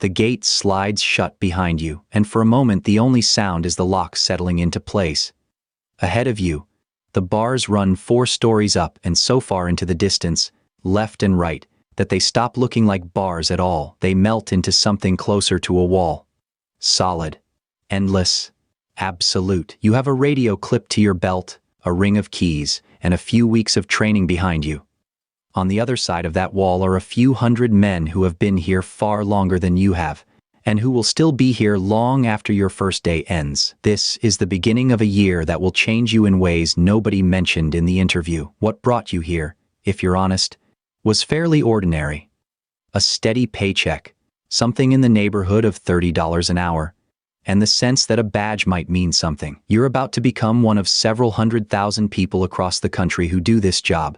The gate slides shut behind you, and for a moment the only sound is the lock settling into place. Ahead of you, the bars run 4 stories up and so far into the distance, left and right, that they stop looking like bars at all. They melt into something closer to a wall. Solid. Endless. Absolute. You have a radio clipped to your belt, a ring of keys, and a few weeks of training behind you. On the other side of that wall are a few hundred men who have been here far longer than you have, and who will still be here long after your first day ends. This is the beginning of a year that will change you in ways nobody mentioned in the interview. What brought you here, if you're honest, was fairly ordinary. A steady paycheck, something in the neighborhood of $30 an hour, and the sense that a badge might mean something. You're about to become one of several 100,000 people across the country who do this job.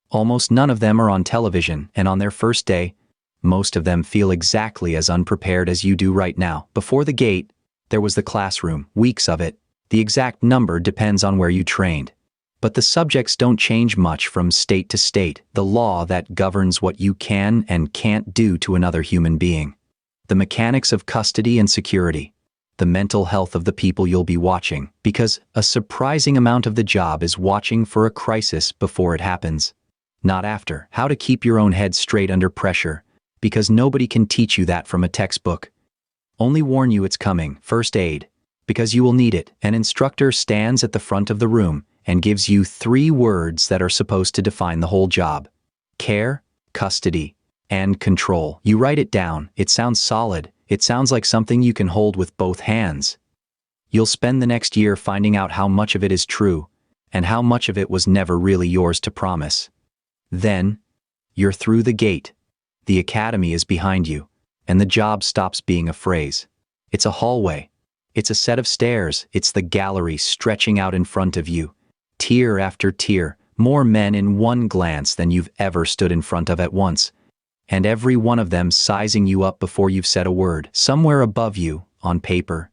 Almost none of them are on television, and on their first day, most of them feel exactly as unprepared as you do right now. Before the gate, there was the classroom, weeks of it. The exact number depends on where you trained. But the subjects don't change much from state to state, the law that governs what you can and can't do to another human being. The mechanics of custody and security. The mental health of the people you'll be watching, because a surprising amount of the job is watching for a crisis before it happens. Not after. How to keep your own head straight under pressure, because nobody can teach you that from a textbook. Only warn you it's coming. First aid, because you will need it. An instructor stands at the front of the room and gives you 3 words that are supposed to define the whole job. Care, custody, and control. You write it down. It sounds solid. It sounds like something you can hold with both hands. You'll spend the next year finding out how much of it is true, and how much of it was never really yours to promise. Then, you're through the gate. The academy is behind you, and the job stops being a phrase. It's a hallway. It's a set of stairs. It's the gallery stretching out in front of you. Tier after tier, more men in one glance than you've ever stood in front of at once. And every one of them sizing you up before you've said a word. Somewhere above you, on paper,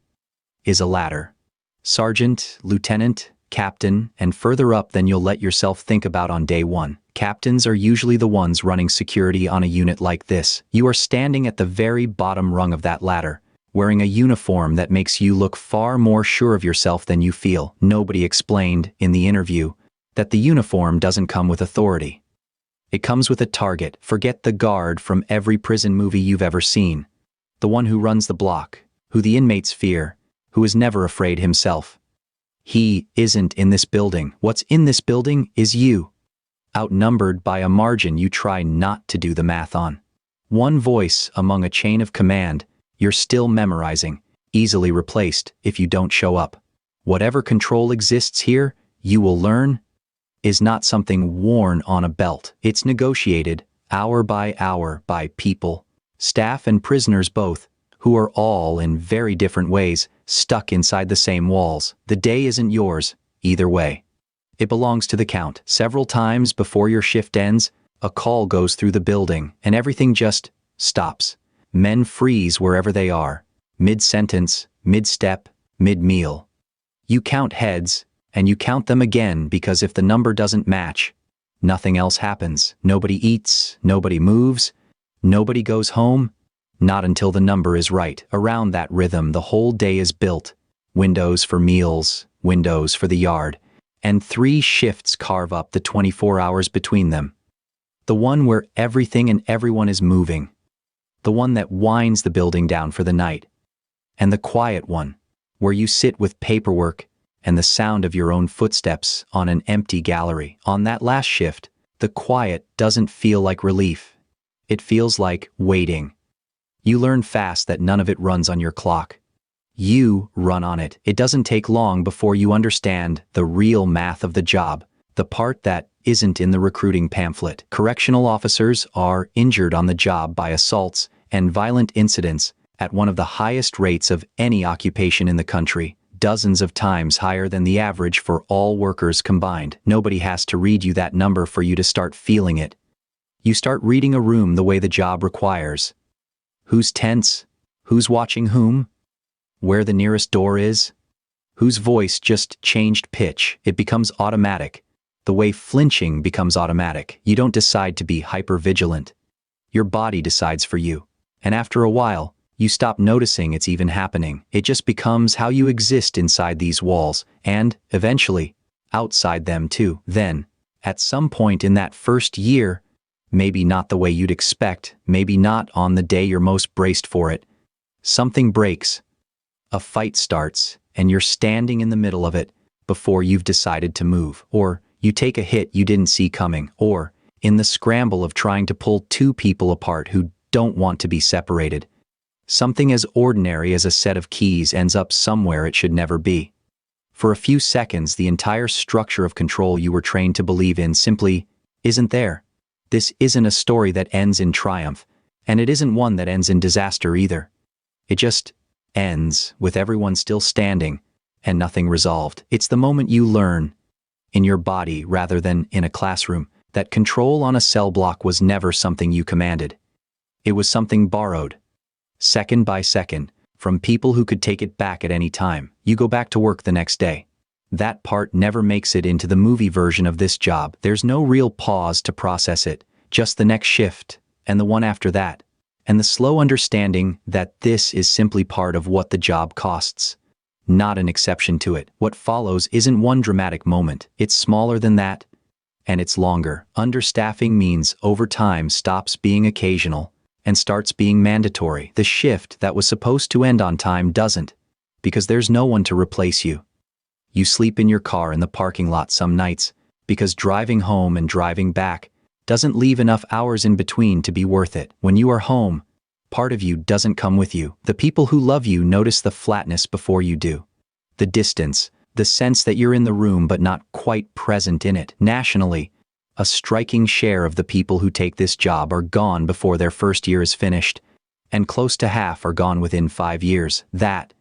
is a ladder. Sergeant, lieutenant, captain, and further up than you'll let yourself think about on day 1. Captains are usually the ones running security on a unit like this. You are standing at the very bottom rung of that ladder, wearing a uniform that makes you look far more sure of yourself than you feel. Nobody explained, in the interview, that the uniform doesn't come with authority. It comes with a target. Forget the guard from every prison movie you've ever seen. The one who runs the block, who the inmates fear, who is never afraid himself. He isn't in this building. What's in this building is you. Outnumbered by a margin you try not to do the math on. One voice among a chain of command you're still memorizing, easily replaced if you don't show up. Whatever control exists here, you will learn, is not something worn on a belt. It's negotiated, hour by hour, by people, staff and prisoners both, who are all, in very different ways, stuck inside the same walls. The day isn't yours, either way. It belongs to the count. Several times before your shift ends, a call goes through the building, and everything just stops. Men freeze wherever they are, mid-sentence, mid-step, mid-meal. You count heads, and you count them again, because if the number doesn't match, nothing else happens. Nobody eats, nobody moves, nobody goes home, not until the number is right. Around that rhythm, the whole day is built. Windows for meals, windows for the yard, and 3 shifts carve up the 24 hours between them. The one where everything and everyone is moving. The one that winds the building down for the night. And the quiet one, where you sit with paperwork and the sound of your own footsteps on an empty gallery. On that last shift, the quiet doesn't feel like relief. It feels like waiting. You learn fast that none of it runs on your clock. You run on it. It doesn't take long before you understand the real math of the job, the part that isn't in the recruiting pamphlet. Correctional officers are injured on the job by assaults and violent incidents at one of the highest rates of any occupation in the country, dozens of times higher than the average for all workers combined. Nobody has to read you that number for you to start feeling it. You start reading a room the way the job requires. Who's tense? Who's watching whom? Where the nearest door is? Whose voice just changed pitch? It becomes automatic. The way flinching becomes automatic. You don't decide to be hyper-vigilant. Your body decides for you. And after a while, You stop noticing it's even happening. It just becomes how you exist inside these walls, and, eventually, outside them too. Then, at some point in that first year, maybe not the way you'd expect, maybe not on the day you're most braced for it, something breaks. A fight starts, and you're standing in the middle of it before you've decided to move, or you take a hit you didn't see coming, or, in the scramble of trying to pull two people apart who don't want to be separated, something as ordinary as a set of keys ends up somewhere it should never be. For a few seconds, the entire structure of control you were trained to believe in simply isn't there. This isn't a story that ends in triumph, and it isn't one that ends in disaster either. It just ends with everyone still standing and nothing resolved. It's the moment you learn, in your body rather than in a classroom, that control on a cell block was never something you commanded. It was something borrowed, second by second, from people who could take it back at any time. You go back to work the next day. That part never makes it into the movie version of this job. There's no real pause to process it, just the next shift, and the one after that, and the slow understanding that this is simply part of what the job costs, not an exception to it. What follows isn't one dramatic moment. It's smaller than that, and it's longer. Understaffing means overtime stops being occasional and starts being mandatory. The shift that was supposed to end on time doesn't, because there's no one to replace you. You sleep in your car in the parking lot some nights, because driving home and driving back doesn't leave enough hours in between to be worth it. When you are home, part of you doesn't come with you. The people who love you notice the flatness before you do. The distance, the sense that you're in the room but not quite present in it. Nationally, a striking share of the people who take this job are gone before their first year is finished, and close to half are gone within 5 years. That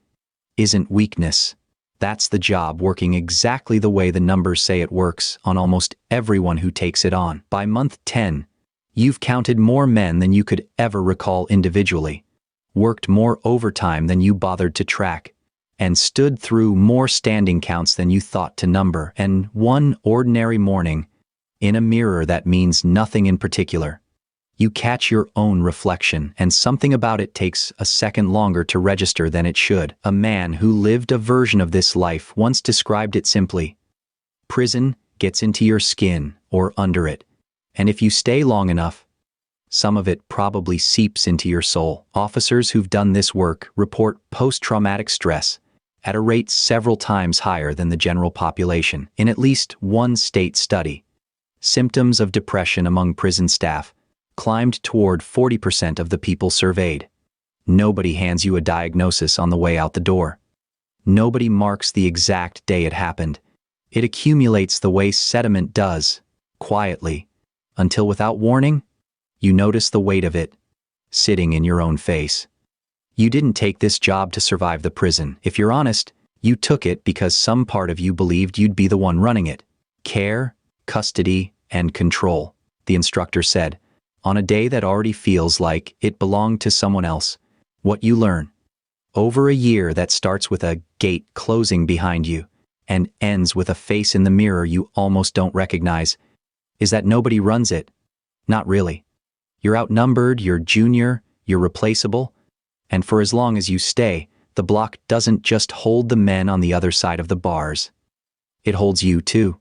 isn't weakness. That's the job working exactly the way the numbers say it works on almost everyone who takes it on. By month 10, you've counted more men than you could ever recall individually, worked more overtime than you bothered to track, and stood through more standing counts than you thought to number. And one ordinary morning, in a mirror that means nothing in particular, you catch your own reflection, and something about it takes a second longer to register than it should. A man who lived a version of this life once described it simply: prison gets into your skin or under it, and if you stay long enough, some of it probably seeps into your soul. Officers who've done this work report post-traumatic stress at a rate several times higher than the general population. In at least one state study, symptoms of depression among prison staff climbed toward 40% of the people surveyed. Nobody hands you a diagnosis on the way out the door. Nobody marks the exact day it happened. It accumulates the way sediment does, quietly, until without warning, you notice the weight of it, sitting in your own face. You didn't take this job to survive the prison. If you're honest, you took it because some part of you believed you'd be the one running it. Care, custody, and control, the instructor said. On a day that already feels like it belonged to someone else, what you learn, over a year that starts with a gate closing behind you and ends with a face in the mirror you almost don't recognize, is that nobody runs it. Not really. You're outnumbered, you're junior, you're replaceable, and for as long as you stay, the block doesn't just hold the men on the other side of the bars. It holds you too.